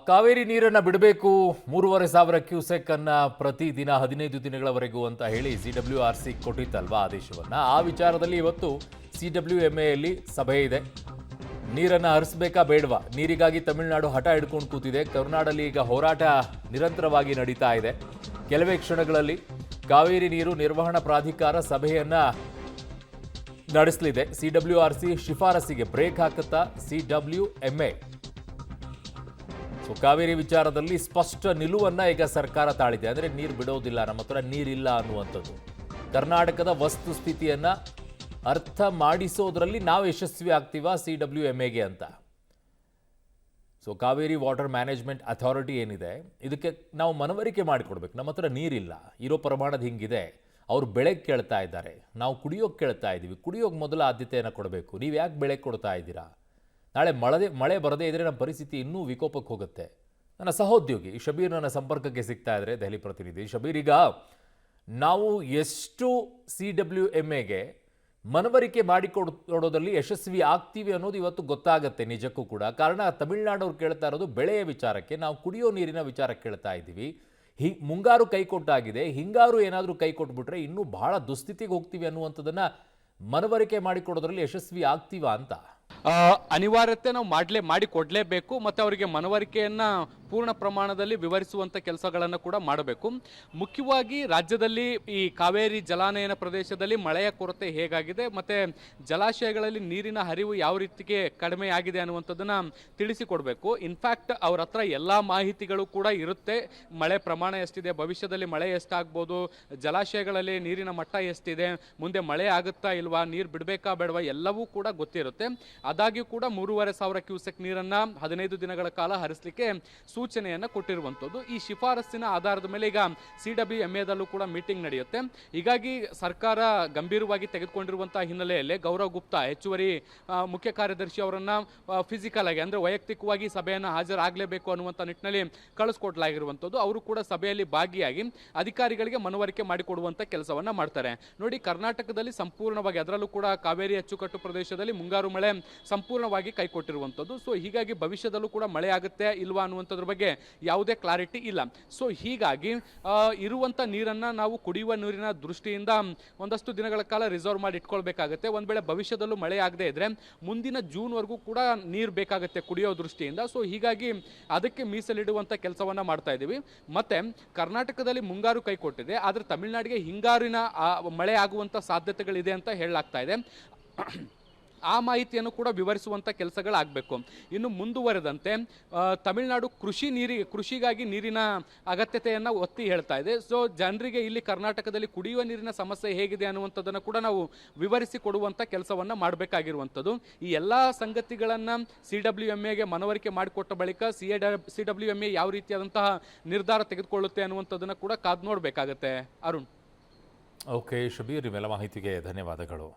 ಕಾವೇರಿ ನೀರನ್ನು ಬಿಡಬೇಕು 3,500 ಕ್ಯೂಸೆಕ್ ಅನ್ನ ಪ್ರತಿದಿನ 15 ದಿನಗಳವರೆಗೂ ಅಂತ ಹೇಳಿ CWRC ಕೊಟ್ಟಿತ್ತಲ್ವಾ ಆದೇಶವನ್ನ. ಆ ವಿಚಾರದಲ್ಲಿ ಇವತ್ತು CWMAಯಲ್ಲಿ ಸಭೆ ಇದೆ. ನೀರನ್ನು ಹರಿಸಬೇಕಾ ಬೇಡವಾ, ನೀರಿಗಾಗಿ ತಮಿಳುನಾಡು ಹಠ ಹಿಡ್ಕೊಂಡು ಕೂತಿದೆ. ಕರುನಾಡಲ್ಲಿ ಈಗ ಹೋರಾಟ ನಿರಂತರವಾಗಿ ನಡೀತಾ ಇದೆ. ಕೆಲವೇ ಕ್ಷಣಗಳಲ್ಲಿ ಕಾವೇರಿ ನೀರು ನಿರ್ವಹಣಾ ಪ್ರಾಧಿಕಾರ ಸಭೆಯನ್ನ ನಡೆಸಲಿದೆ. CWRC ಶಿಫಾರಸಿಗೆ ಬ್ರೇಕ್ ಹಾಕುತ್ತಾ CWMA. ಕಾವೇರಿ ವಿಚಾರದಲ್ಲಿ ಸ್ಪಷ್ಟ ನಿಲುವನ್ನ ಈಗ ಸರ್ಕಾರ ತಾಳಿದೆ. ಅಂದರೆ ನೀರು ಬಿಡೋದಿಲ್ಲ, ನಮ್ಮ ಹತ್ರ ನೀರಿಲ್ಲ ಅನ್ನುವಂಥದ್ದು. ಕರ್ನಾಟಕದ ವಸ್ತುಸ್ಥಿತಿಯನ್ನ ಅರ್ಥ ಮಾಡಿಸೋದ್ರಲ್ಲಿ ನಾವು ಯಶಸ್ವಿ ಆಗ್ತೀವಾ CWMAಗೆ ಅಂತ. ಕಾವೇರಿ ವಾಟರ್ ಮ್ಯಾನೇಜ್ಮೆಂಟ್ ಅಥಾರಿಟಿ ಏನಿದೆ, ಇದಕ್ಕೆ ನಾವು ಮನವರಿಕೆ ಮಾಡಿಕೊಡ್ಬೇಕು. ನಮ್ಮ ಹತ್ರ ನೀರಿಲ್ಲ, ಇರೋ ಪ್ರಮಾಣದ ಹಿಂಗಿದೆ. ಅವರು ಬೆಳೆಗೆ ಕೇಳ್ತಾ ಇದ್ದಾರೆ, ನಾವು ಕುಡಿಯೋಕೆ ಕೇಳ್ತಾ ಇದ್ದೀವಿ. ಕುಡಿಯೋಕೆ ಮೊದಲ ಆದ್ಯತೆಯನ್ನು ಕೊಡಬೇಕು. ನೀವು ಯಾಕೆ ಬೆಳೆ ಕೊಡ್ತಾ ಇದ್ದೀರಾ? ನಾಳೆ ಮಳೆ ಬರದೇ ಇದ್ರೆ ನಮ್ಮ ಪರಿಸ್ಥಿತಿ ಇನ್ನೂ ವಿಕೋಪಕ್ಕೆ ಹೋಗುತ್ತೆ. ನನ್ನ ಸಹೋದ್ಯೋಗಿ ಶಬೀರ್ ನನ್ನ ಸಂಪರ್ಕಕ್ಕೆ ಸಿಗ್ತಾ ಇದ್ದಾರೆ, ದೆಹಲಿ ಪ್ರತಿನಿಧಿ. ಶಬೀರ್, ಈಗ ನಾವು ಎಷ್ಟು CWMAಗೆ ಮನವರಿಕೆ ಮಾಡಿಕೊಡೋದ್ರಲ್ಲಿ ಯಶಸ್ವಿ ಆಗ್ತೀವಿ ಅನ್ನೋದು ಇವತ್ತು ಗೊತ್ತಾಗತ್ತೆ ನಿಜಕ್ಕೂ ಕೂಡ. ಕಾರಣ ತಮಿಳುನಾಡವ್ರು ಕೇಳ್ತಾ ಇರೋದು ಬೆಳೆಯ ವಿಚಾರಕ್ಕೆ, ನಾವು ಕುಡಿಯೋ ನೀರಿನ ವಿಚಾರಕ್ಕೆ ಕೇಳ್ತಾ ಇದ್ದೀವಿ. ಮುಂಗಾರು ಕೈ ಕೊಟ್ಟಾಗಿದೆ, ಹಿಂಗಾರು ಏನಾದರೂ ಕೈ ಕೊಟ್ಬಿಟ್ರೆ ಇನ್ನೂ ಬಹಳ ದುಸ್ಥಿತಿಗೆ ಹೋಗ್ತೀವಿ ಅನ್ನುವಂಥದ್ದನ್ನ ಮನವರಿಕೆ ಮಾಡಿಕೊಡೋದ್ರಲ್ಲಿ ಯಶಸ್ವಿ ಆಗ್ತೀವಾ ಅಂತ. ಅನಿವಾರ್ಯತೆ ನಾವು ಮಾಡಿಕೊಡ್ಲೇಬೇಕು. ಮತ್ತು ಅವರಿಗೆ ಮನವರಿಕೆಯನ್ನ ಪೂರ್ಣ ಪ್ರಮಾಣದಲ್ಲಿ ವಿವರಿಸುವಂಥ ಕೆಲಸಗಳನ್ನು ಕೂಡ ಮಾಡಬೇಕು. ಮುಖ್ಯವಾಗಿ ರಾಜ್ಯದಲ್ಲಿ ಈ ಕಾವೇರಿ ಜಲಾನಯನ ಪ್ರದೇಶದಲ್ಲಿ ಮಳೆಯ ಕೊರತೆ ಹೇಗಾಗಿದೆ ಮತ್ತು ಜಲಾಶಯಗಳಲ್ಲಿ ನೀರಿನ ಹರಿವು ಯಾವ ರೀತಿಗೆ ಕಡಿಮೆ ಆಗಿದೆ ಅನ್ನುವಂಥದ್ದನ್ನು ತಿಳಿಸಿಕೊಡಬೇಕು. ಇನ್ಫ್ಯಾಕ್ಟ್ ಅವ್ರ ಹತ್ರ ಎಲ್ಲ ಮಾಹಿತಿಗಳು ಕೂಡ ಇರುತ್ತೆ. ಮಳೆ ಪ್ರಮಾಣ ಎಷ್ಟಿದೆ, ಭವಿಷ್ಯದಲ್ಲಿ ಮಳೆ ಎಷ್ಟಾಗ್ಬೋದು, ಜಲಾಶಯಗಳಲ್ಲಿ ನೀರಿನ ಮಟ್ಟ ಎಷ್ಟಿದೆ, ಮುಂದೆ ಮಳೆ ಆಗುತ್ತಾ ಇಲ್ವಾ, ನೀರು ಬಿಡಬೇಕಾ ಬೇಡವಾ, ಎಲ್ಲವೂ ಕೂಡ ಗೊತ್ತಿರುತ್ತೆ. ಆದಾಗ್ಯೂ ಕೂಡ 3,500 ಕ್ಯೂಸೆಕ್ ನೀರನ್ನು 15 ದಿನಗಳ ಕಾಲ ಹರಿಸಲಿಕ್ಕೆ ಸೂಚನೆಯನ್ನು ಕೊಟ್ಟಿರುವಂಥದ್ದು. ಈ ಶಿಫಾರಸ್ಸಿನ ಆಧಾರದ ಮೇಲೆ ಈಗ CWMAದಲ್ಲೂ ಕೂಡ ಮೀಟಿಂಗ್ ನಡೆಯುತ್ತೆ. ಹೀಗಾಗಿ ಸರ್ಕಾರ ಗಂಭೀರವಾಗಿ ತೆಗೆದುಕೊಂಡಿರುವಂತಹ ಹಿನ್ನೆಲೆಯಲ್ಲಿ ಗೌರವ್ ಗುಪ್ತಾ, ಹೆಚ್ಚುವರಿ ಮುಖ್ಯ ಕಾರ್ಯದರ್ಶಿ ಅವರನ್ನು ಫಿಸಿಕಲ್ ಆಗಿ ಅಂದರೆ ವೈಯಕ್ತಿಕವಾಗಿ ಸಭೆಯನ್ನು ಹಾಜರಾಗಲೇಬೇಕು ಅನ್ನುವಂಥ ನಿಟ್ಟಿನಲ್ಲಿ ಕಳಿಸ್ಕೊಡ್ಲಾಗಿರುವಂಥದ್ದು. ಅವರು ಕೂಡ ಸಭೆಯಲ್ಲಿ ಭಾಗಿಯಾಗಿ ಅಧಿಕಾರಿಗಳಿಗೆ ಮನವರಿಕೆ ಮಾಡಿಕೊಡುವಂಥ ಕೆಲಸವನ್ನು ಮಾಡ್ತಾರೆ. ನೋಡಿ, ಕರ್ನಾಟಕದಲ್ಲಿ ಸಂಪೂರ್ಣವಾಗಿ, ಅದರಲ್ಲೂ ಕೂಡ ಕಾವೇರಿ ಅಚ್ಚುಕಟ್ಟು ಪ್ರದೇಶದಲ್ಲಿ ಮುಂಗಾರು ಮಳೆ ಸಂಪೂರ್ಣವಾಗಿ ಕೈಕೊಟ್ಟಿರುವಂಥದ್ದು. ಹೀಗಾಗಿ ಭವಿಷ್ಯದಲ್ಲೂ ಕೂಡ ಮಳೆ ಆಗುತ್ತೆ ಇಲ್ವಾ ಅನ್ನುವಂಥದ್ರ ಬಗ್ಗೆ ಯಾವುದೇ ಕ್ಲಾರಿಟಿ ಇಲ್ಲ. ಹೀಗಾಗಿ ಇರುವಂಥ ನೀರನ್ನು ನಾವು ಕುಡಿಯುವ ನೀರಿನ ದೃಷ್ಟಿಯಿಂದ ಒಂದಷ್ಟು ದಿನಗಳ ಕಾಲ ರಿಸರ್ವ್ ಮಾಡಿ ಇಟ್ಕೊಳ್ಬೇಕಾಗತ್ತೆ. ಒಂದು ವೇಳೆ ಭವಿಷ್ಯದಲ್ಲೂ ಮಳೆ ಆಗದೆ ಇದ್ರೆ ಮುಂದಿನ ಜೂನ್ವರೆಗೂ ಕೂಡ ನೀರು ಬೇಕಾಗುತ್ತೆ ಕುಡಿಯೋ ದೃಷ್ಟಿಯಿಂದ. ಹೀಗಾಗಿ ಅದಕ್ಕೆ ಮೀಸಲಿಡುವಂಥ ಕೆಲಸವನ್ನು ಮಾಡ್ತಾ ಇದ್ದೀವಿ. ಮತ್ತು ಕರ್ನಾಟಕದಲ್ಲಿ ಮುಂಗಾರು ಕೈಕೊಟ್ಟಿದೆ, ಆದರೆ ತಮಿಳುನಾಡಿಗೆ ಹಿಂಗಾರಿನ ಮಳೆ ಆಗುವಂಥ ಸಾಧ್ಯತೆಗಳಿದೆ ಅಂತ ಹೇಳಲಾಗ್ತಾ ಇದೆ. ಆ ಮಾಹಿತಿಯನ್ನು ಕೂಡ ವಿವರಿಸುವಂಥ ಕೆಲಸಗಳಾಗಬೇಕು. ಇನ್ನು ಮುಂದುವರೆದಂತೆ ತಮಿಳುನಾಡು ಕೃಷಿಗಾಗಿ ನೀರಿನ ಅಗತ್ಯತೆಯನ್ನು ಒತ್ತಿ ಹೇಳ್ತಾ ಇದೆ. ಜನರಿಗೆ ಇಲ್ಲಿ ಕರ್ನಾಟಕದಲ್ಲಿ ಕುಡಿಯುವ ನೀರಿನ ಸಮಸ್ಯೆ ಹೇಗಿದೆ ಅನ್ನುವಂಥದ್ದನ್ನು ಕೂಡ ನಾವು ವಿವರಿಸಿ ಕೊಡುವಂಥ ಕೆಲಸವನ್ನು ಮಾಡಬೇಕಾಗಿರುವಂಥದ್ದು. ಈ ಎಲ್ಲ ಸಂಗತಿಗಳನ್ನು CWMAಗೆ ಮನವರಿಕೆ ಮಾಡಿಕೊಟ್ಟ ಬಳಿಕ CWMA ಯಾವ ರೀತಿಯಾದಂತಹ ನಿರ್ಧಾರ ತೆಗೆದುಕೊಳ್ಳುತ್ತೆ ಅನ್ನುವಂಥದ್ದನ್ನು ಕೂಡ ಕಾದು ನೋಡಬೇಕಾಗತ್ತೆ. ಅರುಣ್. ಓಕೆ ಶಬೀರ್, ಇವೆಲ್ಲ ಮಾಹಿತಿಗೆ ಧನ್ಯವಾದಗಳು.